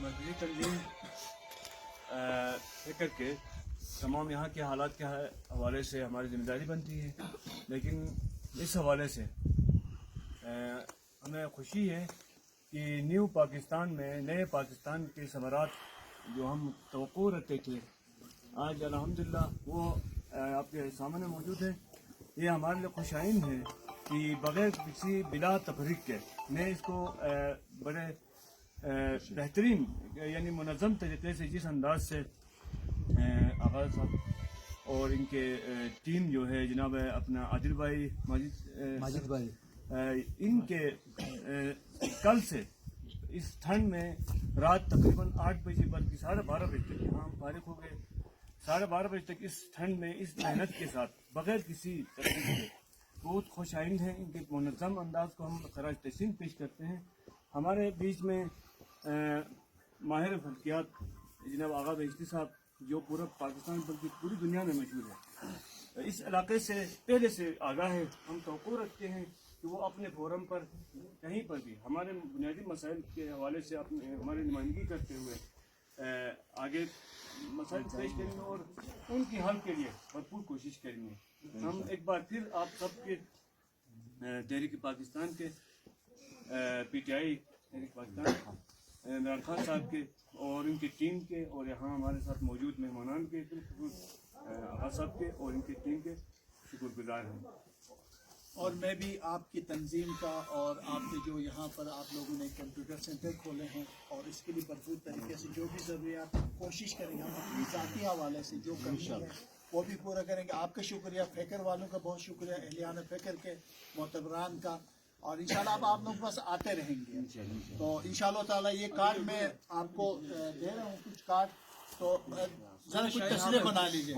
مرکزی تنظیم فکر کے تمام یہاں کے حالات کے حوالے سے ہماری ذمہ داری بنتی ہے، لیکن اس حوالے سے ہمیں خوشی ہے کہ نیو پاکستان میں نئے پاکستان کے ثمرات جو ہم توقع رکھتے تھے آج الحمدللہ وہ آپ کے سامنے موجود ہے۔ یہ ہمارے لیے خوش آئند ہے کہ بغیر کسی بلا تفریق کے میں اس کو بڑے بہترین یعنی منظم طریقے سے جس انداز سے آغاز صاحب اور ان کے ٹیم جو ہے جناب اپنا عادل بھائی ماجد بھائی ان کے کل سے اس ٹھنڈ میں رات تقریباً 8 بجے بلکہ 12:30 بجے تک یہاں ہم فارغ ہو گئے، 12:30 بجے تک اس ٹھنڈ میں اس محنت کے ساتھ بغیر کسی تکلیف کے بہت خوش آئند ہیں۔ ان کے منظم انداز کو ہم خراج تحسین پیش کرتے ہیں۔ ہمارے بیچ میں ماہر فلکیات جناب آغا بہشتی صاحب جو پورا پاکستان بلکہ پوری دنیا میں مشہور ہے، اس علاقے سے پہلے سے آگاہ ہے۔ ہم توقع رکھتے ہیں کہ وہ اپنے فورم پر کہیں پر بھی ہمارے بنیادی مسائل کے حوالے سے ہماری نمائندگی کرتے ہوئے آگے مسائل پیش کریں گے اور ان کی حل کے لیے بھرپور کوشش کریں گے۔ ہم ایک بار پھر آپ سب کے تحریک پاکستان کے پی ٹی آئی تحریک پاکستان عمران خان صاحب کے اور ان کی ٹیم کے اور یہاں ہمارے ساتھ موجود مہمانان کے آغا صاحب کے اور ان کی ٹیم کے شکر گزار ہیں۔ اور میں بھی آپ کی تنظیم کا اور آپ کے جو یہاں پر آپ لوگوں نے کمپیوٹر سینٹر کھولے ہیں اور اس کے لیے بھرپور طریقے سے جو بھی ضروریات کوشش کریں گے ہم اپنی ذاتی حوالے سے جو کرنی ہے وہ بھی پورا کریں گے۔ آپ کا شکریہ، فکر والوں کا بہت شکریہ، اہلیان فکر کے معتبران کا، اور انشاءاللہ اب آپ لوگ بس آتے رہیں گے۔ تو انشاءاللہ تعالیٰ یہ کارڈ میں آپ کو دے رہا ہوں کچھ کارڈ، تو ذرا کچھ تصویریں بنا لیجیے۔